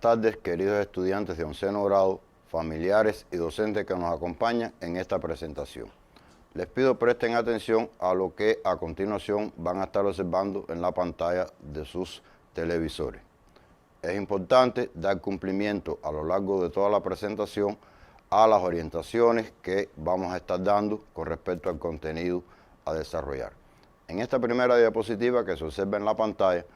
tardes, queridos estudiantes de 11º grado, familiares y docentes que nos acompañan en esta presentación. Les pido presten atención a lo que a continuación van a estar observando en la pantalla de sus televisores. Es importante dar cumplimiento a lo largo de toda la presentación a las orientaciones que vamos a estar dando con respecto al contenido a desarrollar. En esta primera diapositiva que se observa en la pantalla,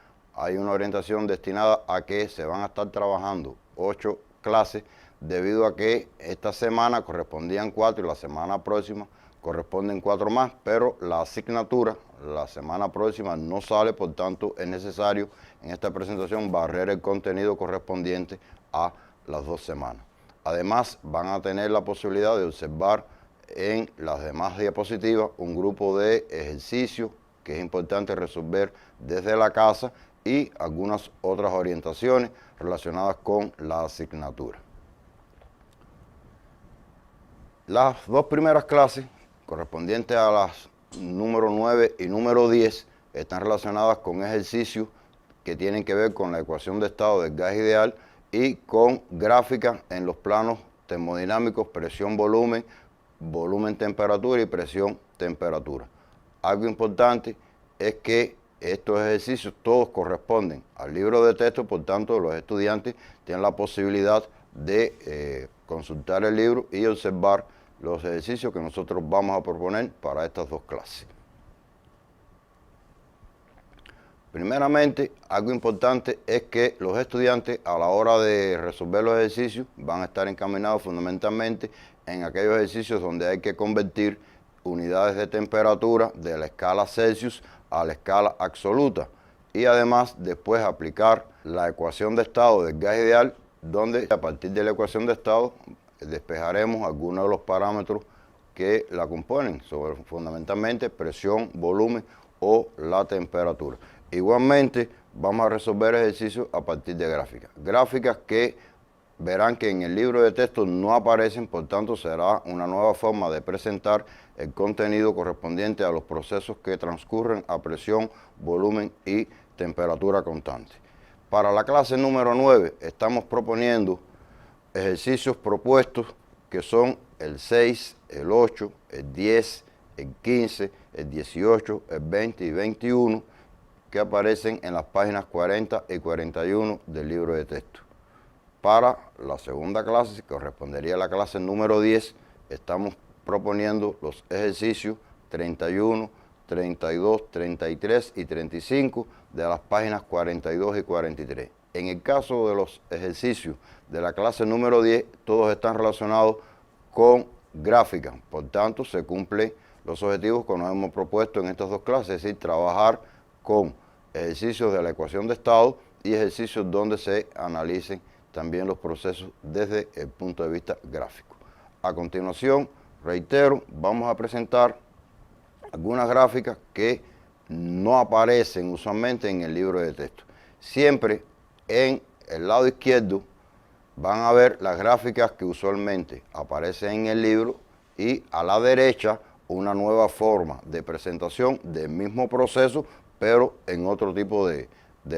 hay una orientación destinada a que se van a estar trabajando 8 clases, debido a que esta semana correspondían 4 y la semana próxima corresponden 4 más, pero la asignatura la semana próxima no sale, por tanto es necesario en esta presentación barrer el contenido correspondiente a las 2 semanas. Además, van a tener la posibilidad de observar en las demás diapositivas un grupo de ejercicios que es importante resolver desde la casa y algunas otras orientaciones relacionadas con la asignatura. Las 2 primeras clases, correspondientes a las número 9 y número 10, están relacionadas con ejercicios que tienen que ver con la ecuación de estado del gas ideal y con gráficas en los planos termodinámicos, presión-volumen, volumen-temperatura y presión-temperatura. Algo importante es que estos ejercicios todos corresponden al libro de texto, por tanto los estudiantes tienen la posibilidad de consultar el libro y observar los ejercicios que nosotros vamos a proponer para estas 2 clases. Primeramente, algo importante es que los estudiantes a la hora de resolver los ejercicios van a estar encaminados fundamentalmente en aquellos ejercicios donde hay que convertir unidades de temperatura de la escala Celsius a la escala absoluta y además después aplicar la ecuación de estado del gas ideal, donde a partir de la ecuación de estado despejaremos algunos de los parámetros que la componen, sobre fundamentalmente presión, volumen o la temperatura. Igualmente vamos a resolver ejercicios a partir de gráficas. Gráficas que verán que en el libro de texto no aparecen, por tanto será una nueva forma de presentar el contenido correspondiente a los procesos que transcurren a presión, volumen y temperatura constante. Para la clase número 9 estamos proponiendo ejercicios propuestos que son el 6, el 8, el 10, el 15, el 18, el 20 y 21, que aparecen en las páginas 40 y 41 del libro de texto. Para la segunda clase, que correspondería a la clase número 10, estamos proponiendo los ejercicios 31, 32, 33 y 35 de las páginas 42 y 43. En el caso de los ejercicios de la clase número 10, todos están relacionados con gráficas, por tanto se cumplen los objetivos que nos hemos propuesto en estas 2 clases, es decir, trabajar con ejercicios de la ecuación de estado y ejercicios donde se analicen también los procesos desde el punto de vista gráfico. A continuación, reitero, vamos a presentar algunas gráficas que no aparecen usualmente en el libro de texto. Siempre en el lado izquierdo van a ver las gráficas que usualmente aparecen en el libro y a la derecha una nueva forma de presentación del mismo proceso, pero en otro tipo de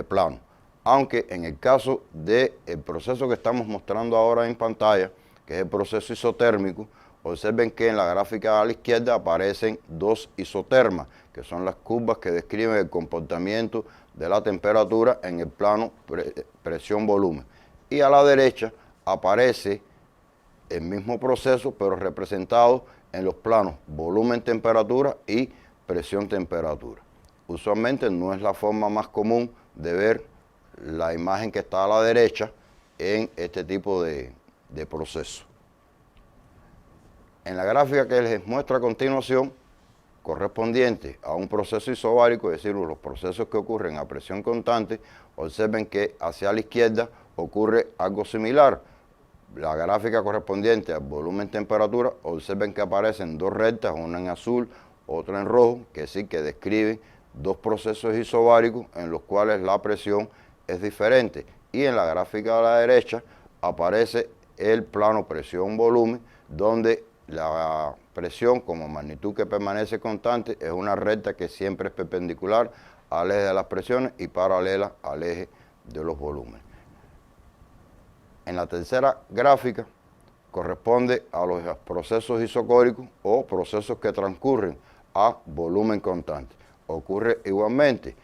plano. Aunque en el caso del proceso que estamos mostrando ahora en pantalla, que es el proceso isotérmico, observen que en la gráfica a la izquierda aparecen 2 isotermas, que son las curvas que describen el comportamiento de la temperatura en el plano presión-volumen. Y a la derecha aparece el mismo proceso, pero representado en los planos volumen-temperatura y presión-temperatura. Usualmente no es la forma más común de ver la imagen que está a la derecha en este tipo de proceso. En la gráfica que les muestro a continuación, correspondiente a un proceso isobárico, es decir, los procesos que ocurren a presión constante, observen que hacia la izquierda ocurre algo similar. La gráfica correspondiente al volumen-temperatura, observen que aparecen 2 rectas, una en azul, otra en rojo, que sí que describen 2 procesos isobáricos en los cuales la presión es diferente. Y en la gráfica a la derecha aparece el plano presión-volumen, donde la presión como magnitud que permanece constante es una recta que siempre es perpendicular al eje de las presiones y paralela al eje de los volúmenes. En la tercera gráfica corresponde a los procesos isocóricos o procesos que transcurren a volumen constante. Ocurre igualmente.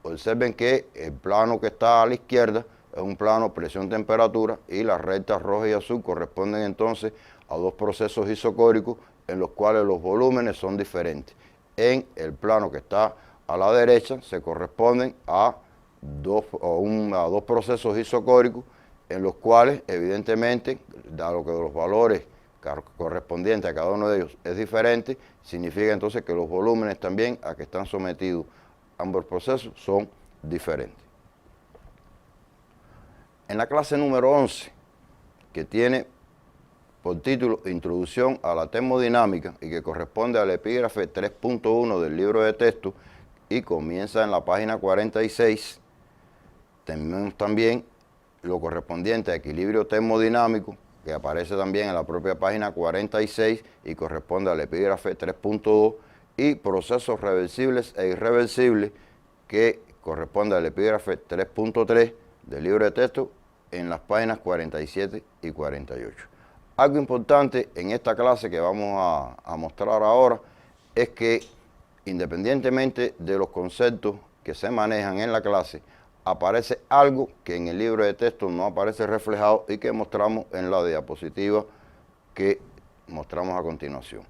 Observen que el plano que está a la izquierda es un plano presión-temperatura y las rectas roja y azul corresponden entonces a dos procesos isocóricos en los cuales los volúmenes son diferentes. En el plano que está a la derecha se corresponden a dos procesos isocóricos en los cuales evidentemente, dado que los valores correspondientes a cada uno de ellos es diferente, significa entonces que los volúmenes también a que están sometidos ambos procesos son diferentes. En la clase número 11, que tiene por título Introducción a la termodinámica y que corresponde al epígrafe 3.1 del libro de texto y comienza en la página 46, tenemos también lo correspondiente a equilibrio termodinámico, que aparece también en la propia página 46 y corresponde al epígrafe 3.2, y procesos reversibles e irreversibles, que corresponde al epígrafe 3.3 del libro de texto en las páginas 47 y 48. Algo importante en esta clase que vamos a mostrar ahora es que, independientemente de los conceptos que se manejan en la clase, aparece algo que en el libro de texto no aparece reflejado y que mostramos en la diapositiva que mostramos a continuación.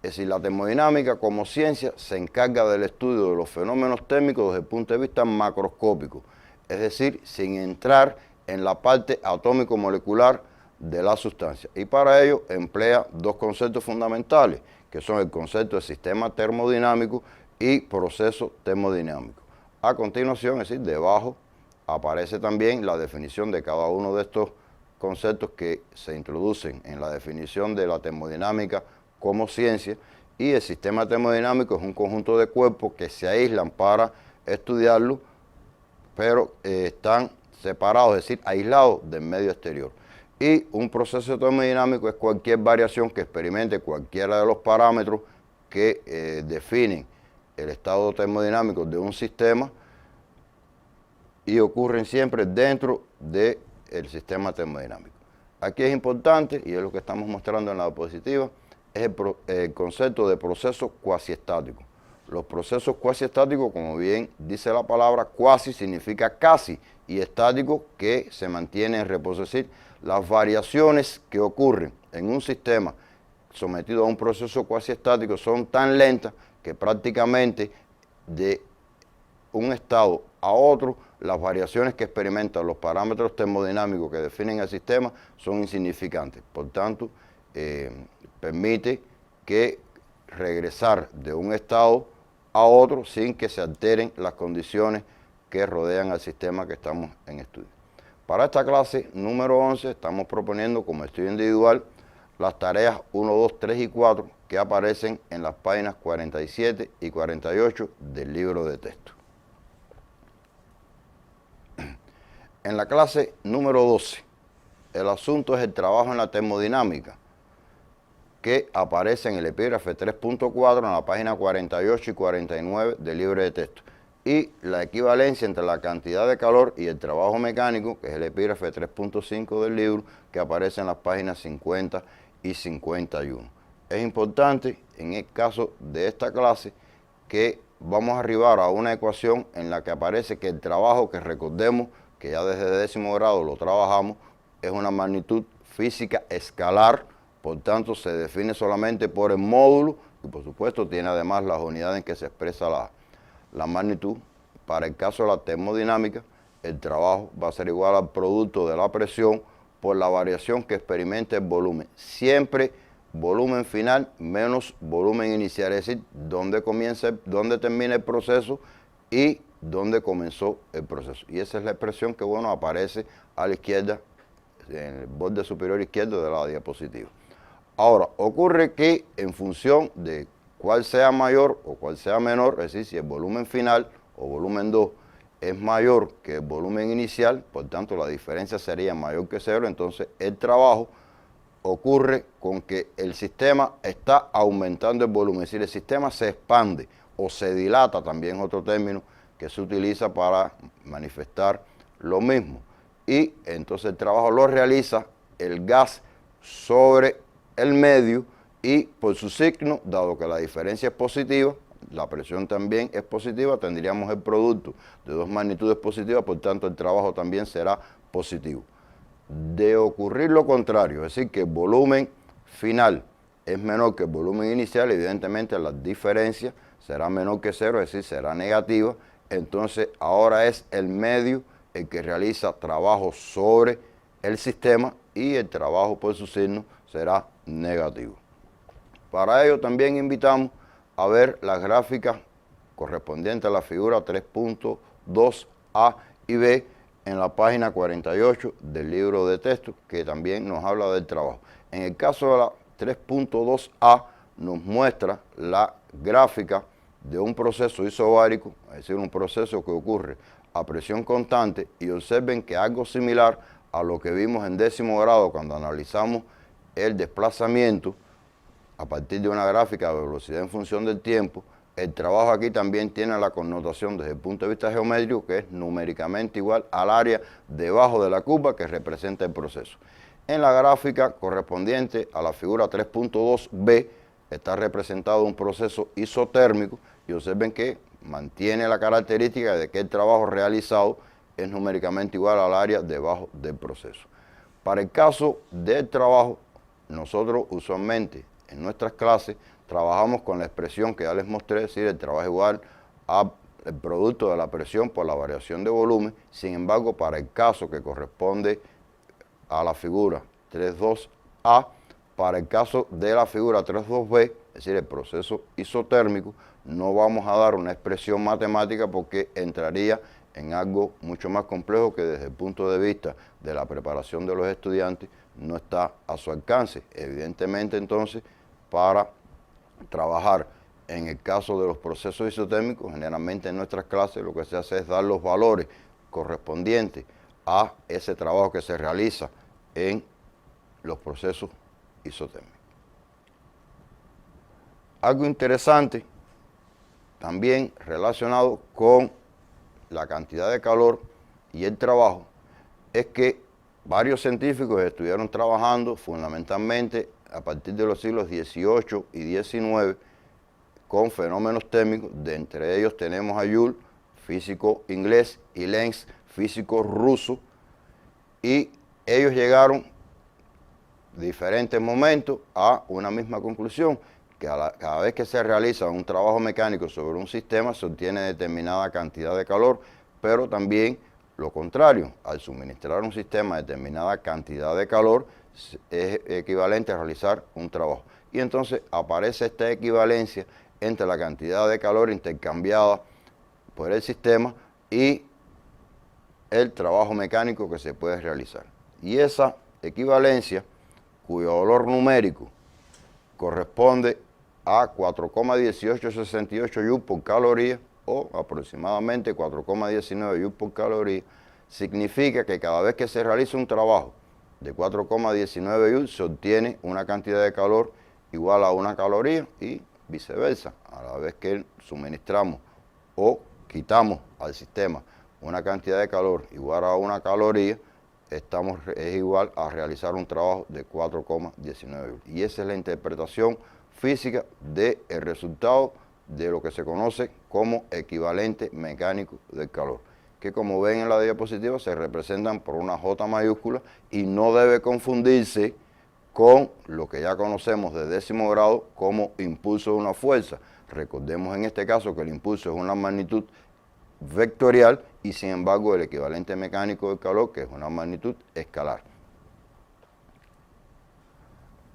Es decir, la termodinámica como ciencia se encarga del estudio de los fenómenos térmicos desde el punto de vista macroscópico, es decir, sin entrar en la parte atómico-molecular de la sustancia. Y para ello emplea dos conceptos fundamentales, que son el concepto de sistema termodinámico y proceso termodinámico. A continuación, es decir, debajo, aparece también la definición de cada uno de estos conceptos que se introducen en la definición de la termodinámica como ciencia, y el sistema termodinámico es un conjunto de cuerpos que se aíslan para estudiarlo, pero están separados, es decir, aislados del medio exterior. Y un proceso termodinámico es cualquier variación que experimente cualquiera de los parámetros que definen el estado termodinámico de un sistema y ocurren siempre dentro del sistema termodinámico. Aquí es importante, y es lo que estamos mostrando en la diapositiva, es el concepto de procesos cuasiestáticos. Los procesos cuasiestáticos, como bien dice la palabra, cuasi significa casi, y estático que se mantiene en reposo. Es decir, las variaciones que ocurren en un sistema sometido a un proceso cuasiestático son tan lentas que prácticamente de un estado a otro, las variaciones que experimentan los parámetros termodinámicos que definen el sistema son insignificantes. Por tanto, permite que regresar de un estado a otro sin que se alteren las condiciones que rodean al sistema que estamos en estudio. Para esta clase número 11 estamos proponiendo como estudio individual las tareas 1, 2, 3 y 4 que aparecen en las páginas 47 y 48 del libro de texto. En la clase número 12, el asunto es el trabajo en la termodinámica, que aparece en el epígrafe 3.4 en la página 48 y 49 del libro de texto, y la equivalencia entre la cantidad de calor y el trabajo mecánico, que es el epígrafe 3.5 del libro, que aparece en las páginas 50 y 51. Es importante, en el caso de esta clase, que vamos a arribar a una ecuación en la que aparece que el trabajo, que recordemos que ya desde 10º grado lo trabajamos, es una magnitud física escalar, por tanto se define solamente por el módulo y por supuesto tiene además las unidades en que se expresa la magnitud. Para el caso de la termodinámica, el trabajo va a ser igual al producto de la presión por la variación que experimente el volumen. Siempre volumen final menos volumen inicial, es decir, dónde termina el proceso y dónde comenzó el proceso. Y esa es la expresión que, bueno, aparece a la izquierda, en el borde superior izquierdo de la diapositiva. Ahora, ocurre que en función de cuál sea mayor o cuál sea menor, es decir, si el volumen final o volumen 2 es mayor que el volumen inicial, por tanto la diferencia sería mayor que 0, entonces el trabajo ocurre con que el sistema está aumentando el volumen, es decir, el sistema se expande o se dilata, también es otro término que se utiliza para manifestar lo mismo. y entonces el trabajo lo realiza el gas sobre el medio y por su signo, dado que la diferencia es positiva, la presión también es positiva, tendríamos el producto de dos magnitudes positivas, por tanto el trabajo también será positivo. De ocurrir lo contrario, es decir, que el volumen final es menor que el volumen inicial, evidentemente la diferencia será menor que cero, es decir, será negativa, entonces ahora es el medio el que realiza trabajo sobre el sistema y el trabajo por su signo será negativo. Para ello también invitamos a ver las gráficas correspondientes a la figura 3.2a y b en la página 48 del libro de texto, que también nos habla del trabajo. En el caso de la 3.2a nos muestra la gráfica de un proceso isobárico, es decir, un proceso que ocurre a presión constante, y observen que algo similar a lo que vimos en 10º grado cuando analizamos el desplazamiento a partir de una gráfica de velocidad en función del tiempo, el trabajo aquí también tiene la connotación desde el punto de vista geométrico, que es numéricamente igual al área debajo de la curva que representa el proceso. En la gráfica correspondiente a la figura 3.2b está representado un proceso isotérmico y observen que mantiene la característica de que el trabajo realizado es numéricamente igual al área debajo del proceso. Para el caso del trabajo, nosotros usualmente en nuestras clases trabajamos con la expresión que ya les mostré, es decir, el trabajo igual al producto de la presión por la variación de volumen. Sin embargo, para el caso que corresponde a la figura 3.2a, para el caso de la figura 3.2b, es decir, el proceso isotérmico, no vamos a dar una expresión matemática porque entraría en algo mucho más complejo que desde el punto de vista de la preparación de los estudiantes no está a su alcance. Evidentemente, entonces, para trabajar en el caso de los procesos isotérmicos, generalmente en nuestras clases lo que se hace es dar los valores correspondientes a ese trabajo que se realiza en los procesos isotérmicos. Algo interesante también relacionado con la cantidad de calor y el trabajo es que varios científicos estuvieron trabajando fundamentalmente a partir de los siglos XVIII y XIX con fenómenos térmicos. De entre ellos tenemos a Joule, físico inglés, y Lenz, físico ruso, y ellos llegaron en diferentes momentos a una misma conclusión, que cada vez que se realiza un trabajo mecánico sobre un sistema se obtiene determinada cantidad de calor, pero también lo contrario, al suministrar un sistema determinada cantidad de calor es equivalente a realizar un trabajo. Y entonces aparece esta equivalencia entre la cantidad de calor intercambiada por el sistema y el trabajo mecánico que se puede realizar. Y esa equivalencia, cuyo valor numérico corresponde a 4,1868 joules por caloría, o aproximadamente 4,19 joules por caloría, significa que cada vez que se realiza un trabajo de 4,19 joules se obtiene una cantidad de calor igual a una caloría y viceversa. A la vez que suministramos o quitamos al sistema una cantidad de calor igual a una caloría, es igual a realizar un trabajo de 4,19 joules. Y esa es la interpretación física del resultado de lo que se conoce como equivalente mecánico del calor, que como ven en la diapositiva se representan por una J mayúscula y no debe confundirse con lo que ya conocemos de 10º grado como impulso de una fuerza. Recordemos en este caso que el impulso es una magnitud vectorial y sin embargo el equivalente mecánico del calor, que es una magnitud escalar.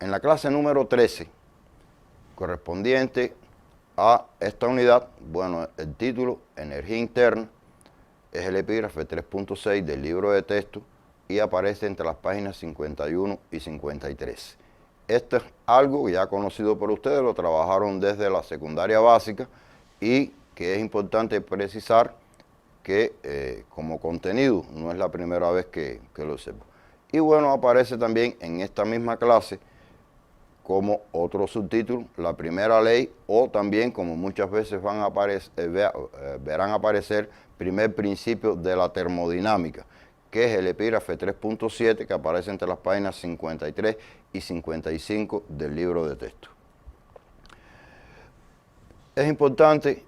En la clase número 13, correspondiente a esta unidad, bueno, el título, energía interna, es el epígrafe 3.6 del libro de texto y aparece entre las páginas 51 y 53. Esto es algo ya conocido por ustedes, lo trabajaron desde la secundaria básica y que es importante precisar que como contenido no es la primera vez que lo observo. Y bueno, aparece también en esta misma clase como otro subtítulo, la primera ley, o también, como muchas veces van a verán aparecer, primer principio de la termodinámica, que es el epígrafe 3.7 que aparece entre las páginas 53 y 55 del libro de texto. Es importante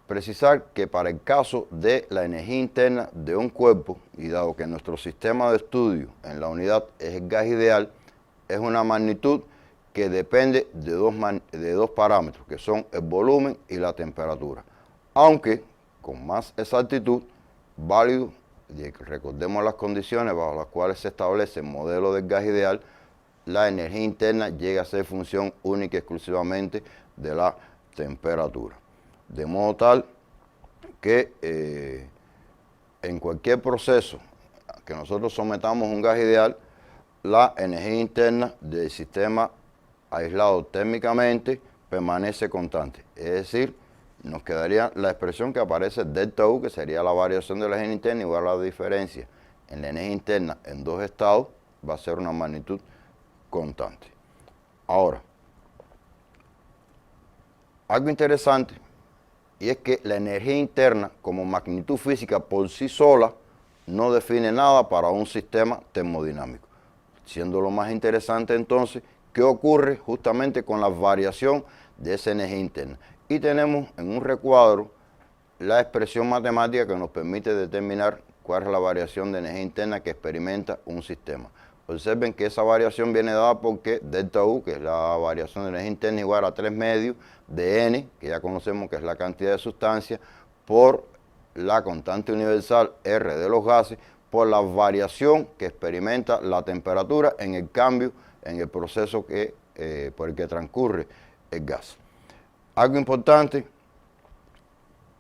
precisar que para el caso de la energía interna de un cuerpo, y dado que nuestro sistema de estudio en la unidad es el gas ideal, es una magnitud que depende de dos parámetros, que son el volumen y la temperatura. Aunque, con más exactitud, válido, y recordemos las condiciones bajo las cuales se establece el modelo del gas ideal, la energía interna llega a ser función única y exclusivamente de la temperatura. De modo tal que en cualquier proceso que nosotros sometamos un gas ideal, la energía interna del sistema aislado térmicamente permanece constante. Es decir, nos quedaría la expresión que aparece delta U, que sería la variación de la energía interna igual a la diferencia en la energía interna en dos estados, va a ser una magnitud constante. Ahora, algo interesante, y es que la energía interna como magnitud física por sí sola no define nada para un sistema termodinámico. Siendo lo más interesante entonces, ¿qué ocurre justamente con la variación de esa energía interna? Y tenemos en un recuadro la expresión matemática que nos permite determinar cuál es la variación de energía interna que experimenta un sistema. Observen que esa variación viene dada porque delta U, que es la variación de energía interna, igual a 3 medios de N, que ya conocemos que es la cantidad de sustancia, por la constante universal R de los gases, por la variación que experimenta la temperatura en el cambio, en el proceso por el que transcurre el gas. Algo importante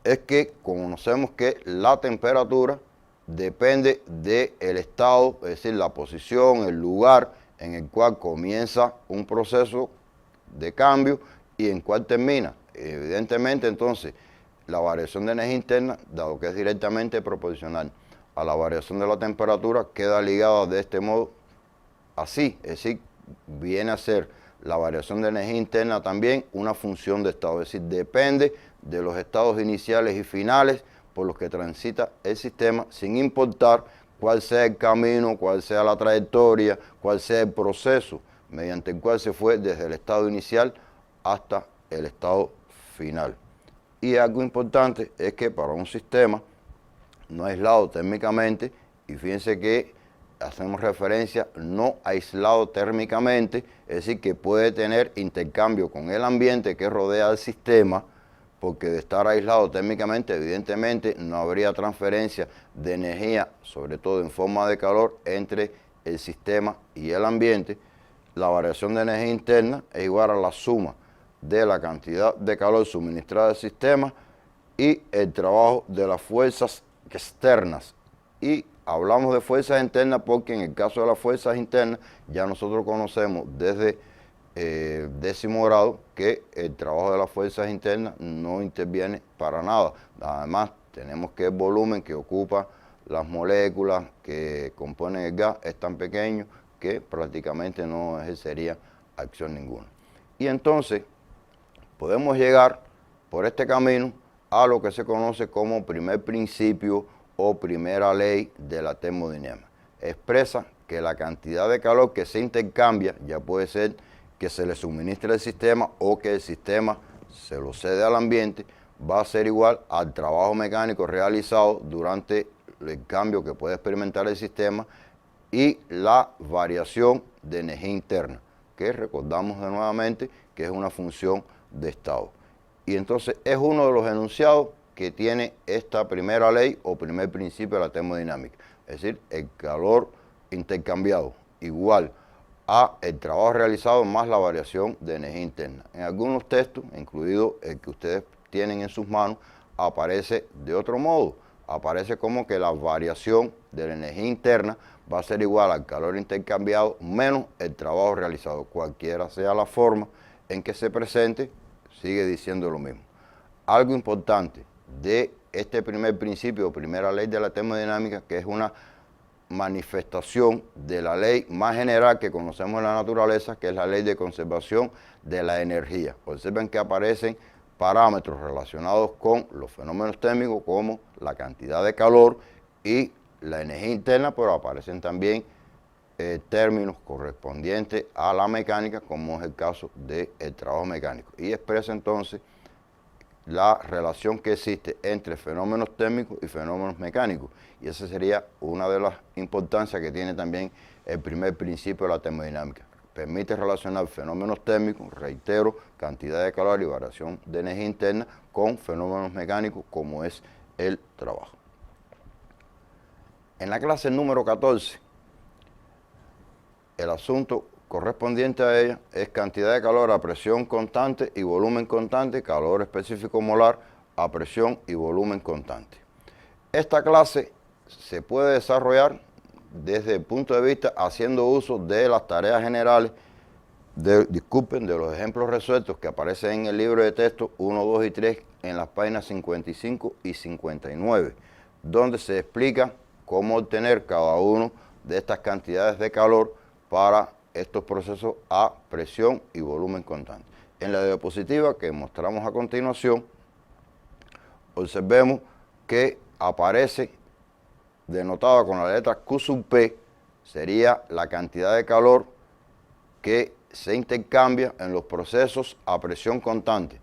es que conocemos que la temperatura depende del estado, es decir, la posición, el lugar en el cual comienza un proceso de cambio y en cuál termina. Evidentemente, entonces, la variación de energía interna, dado que es directamente proporcional a la variación de la temperatura, queda ligada de este modo así, es decir, viene a ser la variación de energía interna también una función de estado, es decir, depende de los estados iniciales y finales por los que transita el sistema, sin importar cuál sea el camino, cuál sea la trayectoria, cuál sea el proceso mediante el cual se fue desde el estado inicial hasta el estado final. Y algo importante es que para un sistema no aislado térmicamente, y fíjense que hacemos referencia no aislado térmicamente, es decir, que puede tener intercambio con el ambiente que rodea al sistema, porque de estar aislado térmicamente, evidentemente, no habría transferencia de energía, sobre todo en forma de calor, entre el sistema y el ambiente. La variación de energía interna es igual a la suma de la cantidad de calor suministrada al sistema y el trabajo de las fuerzas externas. Y hablamos de fuerzas internas porque en el caso de las fuerzas internas ya nosotros conocemos desde décimo grado que el trabajo de las fuerzas internas no interviene para nada. Además, tenemos que el volumen que ocupa las moléculas que componen el gas es tan pequeño que prácticamente no ejercería acción ninguna. Y entonces podemos llegar por este camino a lo que se conoce como primer principio o primera ley de la termodinámica. Expresa que la cantidad de calor que se intercambia, ya puede ser que se le suministre al sistema o que el sistema se lo cede al ambiente, va a ser igual al trabajo mecánico realizado durante el cambio que puede experimentar el sistema y la variación de energía interna, que recordamos de nuevamente que es una función de estado. Y entonces es uno de los enunciados que tiene esta primera ley o primer principio de la termodinámica, es decir, el calor intercambiado igual a el trabajo realizado más la variación de energía interna. En algunos textos, incluido el que ustedes tienen en sus manos, aparece de otro modo, aparece como que la variación de la energía interna va a ser igual al calor intercambiado menos el trabajo realizado. Cualquiera sea la forma en que se presente, sigue diciendo lo mismo. Algo importante de este primer principio o primera ley de la termodinámica, que es una manifestación de la ley más general que conocemos en la naturaleza, que es la ley de conservación de la energía. Observen que aparecen parámetros relacionados con los fenómenos térmicos como la cantidad de calor y la energía interna, pero aparecen también términos correspondientes a la mecánica, como es el caso del trabajo mecánico, y expresa entonces la relación que existe entre fenómenos térmicos y fenómenos mecánicos, y esa sería una de las importancias que tiene también el primer principio de la termodinámica. Permite relacionar fenómenos térmicos, reitero, cantidad de calor y variación de energía interna, con fenómenos mecánicos como es el trabajo. En la clase número 14, el asunto correspondiente a ella es cantidad de calor a presión constante y volumen constante, calor específico molar a presión y volumen constante. Esta clase se puede desarrollar desde el punto de vista haciendo uso de las tareas generales, de los ejemplos resueltos que aparecen en el libro de texto 1, 2 y 3 en las páginas 55 y 59, donde se explica cómo obtener cada uno de estas cantidades de calor para estos procesos a presión y volumen constante. En la diapositiva que mostramos a continuación, observemos que aparece denotada con la letra Q sub P, sería la cantidad de calor que se intercambia en los procesos a presión constante.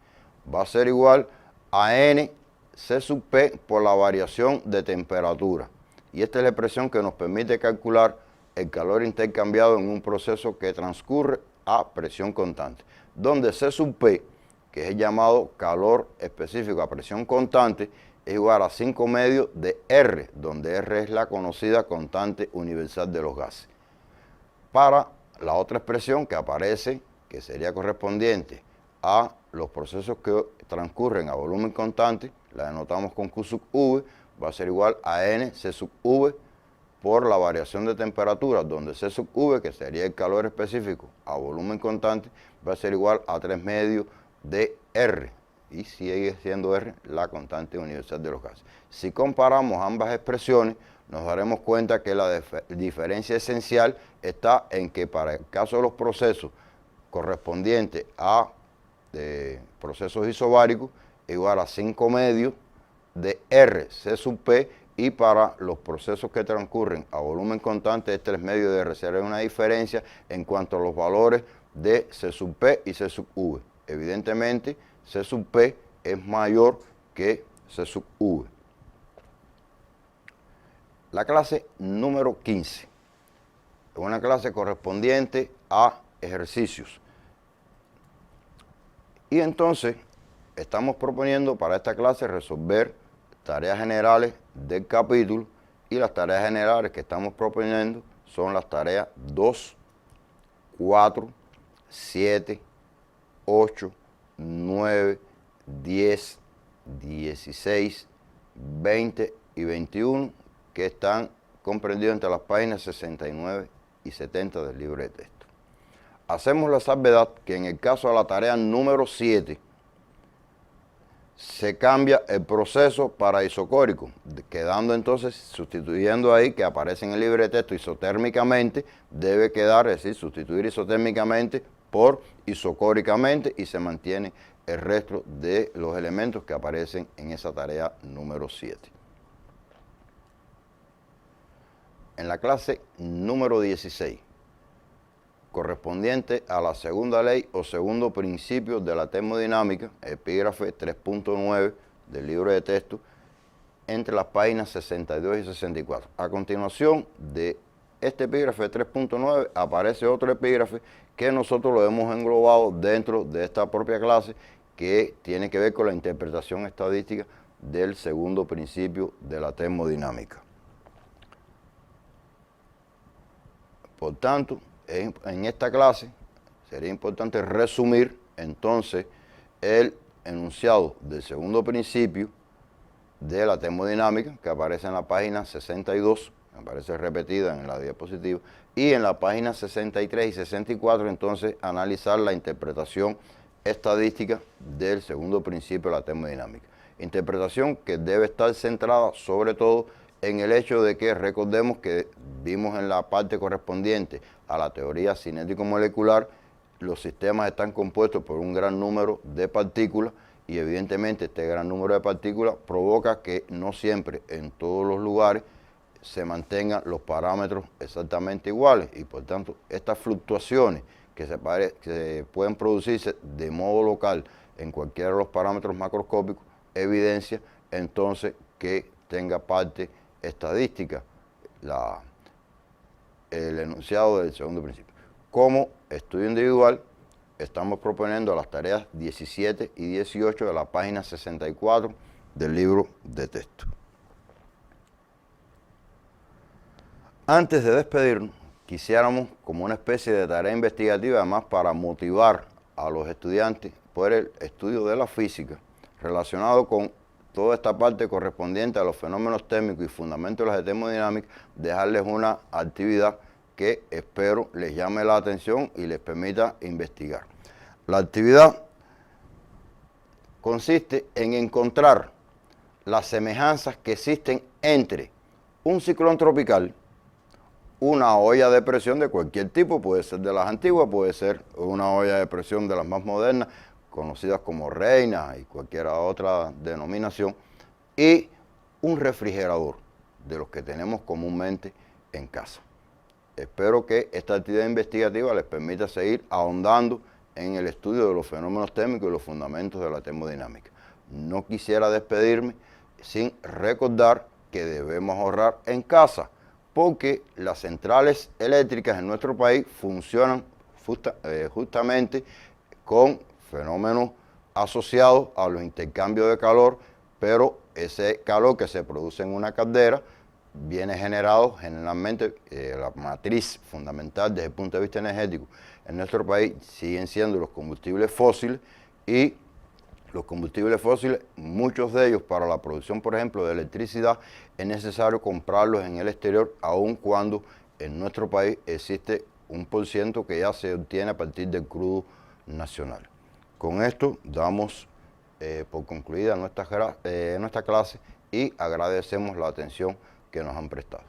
Va a ser igual a N C sub P por la variación de temperatura. Y esta es la expresión que nos permite calcular el calor intercambiado en un proceso que transcurre a presión constante, donde C sub P, que es el llamado calor específico a presión constante, es igual a 5 medios de R, donde R es la conocida constante universal de los gases. Para la otra expresión que aparece, que sería correspondiente a los procesos que transcurren a volumen constante, la denotamos con Q sub V, va a ser igual a N C sub V por la variación de temperatura, donde C sub V, que sería el calor específico a volumen constante, va a ser igual a 3 medios de R, y sigue siendo R la constante universal de los gases. Si comparamos ambas expresiones, nos daremos cuenta que la diferencia esencial está en que para el caso de los procesos correspondientes a procesos isobáricos, es igual a 5 medios de R C sub P, y para los procesos que transcurren a volumen constante es 3 medios de R. Será una diferencia en cuanto a los valores de C sub P y C sub V. Evidentemente, C sub P es mayor que C sub V. La clase número 15 es una clase correspondiente a ejercicios. Y entonces estamos proponiendo para esta clase resolver tareas generales del capítulo, y las tareas generales que estamos proponiendo son las tareas 2, 4, 7, 8, 9, 10, 16, 20 y 21, que están comprendidos entre las páginas 69 y 70 del libro de texto. Hacemos la salvedad que en el caso de la tarea número 7, se cambia el proceso para isocórico, quedando entonces, sustituyendo ahí, que aparece en el libro de texto isotérmicamente, debe quedar, es decir, sustituir isotérmicamente por isocóricamente, y se mantiene el resto de los elementos que aparecen en esa tarea número 7. En la clase número 16, correspondiente a la segunda ley o segundo principio de la termodinámica, epígrafe 3.9 del libro de texto, entre las páginas 62 y 64. A continuación de este epígrafe 3.9 aparece otro epígrafe que nosotros lo hemos englobado dentro de esta propia clase, que tiene que ver con la interpretación estadística del segundo principio de la termodinámica. Por tanto, en esta clase sería importante resumir entonces el enunciado del segundo principio de la termodinámica, que aparece en la página 62, aparece repetida en la diapositiva, y en la página 63 y 64 entonces analizar la interpretación estadística del segundo principio de la termodinámica. Interpretación que debe estar centrada sobre todo en el hecho de que recordemos que vimos en la parte correspondiente a la teoría cinético-molecular, los sistemas están compuestos por un gran número de partículas, y evidentemente este gran número de partículas provoca que no siempre en todos los lugares se mantengan los parámetros exactamente iguales y por tanto estas fluctuaciones que se pueden producirse de modo local en cualquiera de los parámetros macroscópicos evidencia entonces que tenga parte estadística el enunciado del segundo principio. Como estudio individual, estamos proponiendo las tareas 17 y 18 de la página 64 del libro de texto. Antes de despedirnos, quisiéramos, como una especie de tarea investigativa, además para motivar a los estudiantes por el estudio de la física, relacionado con toda esta parte correspondiente a los fenómenos térmicos y fundamentos de la termodinámica, dejarles una actividad que espero les llame la atención y les permita investigar. La actividad consiste en encontrar las semejanzas que existen entre un ciclón tropical, una olla de presión de cualquier tipo, puede ser de las antiguas, puede ser una olla de presión de las más modernas, conocidas como Reina y cualquier otra denominación, y un refrigerador de los que tenemos comúnmente en casa. Espero que esta actividad investigativa les permita seguir ahondando en el estudio de los fenómenos térmicos y los fundamentos de la termodinámica. No quisiera despedirme sin recordar que debemos ahorrar en casa, porque las centrales eléctricas en nuestro país funcionan justamente con fenómenos asociados a los intercambios de calor, pero ese calor que se produce en una caldera viene generado generalmente, la matriz fundamental desde el punto de vista energético en nuestro país siguen siendo los combustibles fósiles, y los combustibles fósiles, muchos de ellos para la producción, por ejemplo, de electricidad, es necesario comprarlos en el exterior, aun cuando en nuestro país existe un % que ya se obtiene a partir del crudo nacional. Con esto damos por concluida nuestra clase y agradecemos la atención que nos han prestado.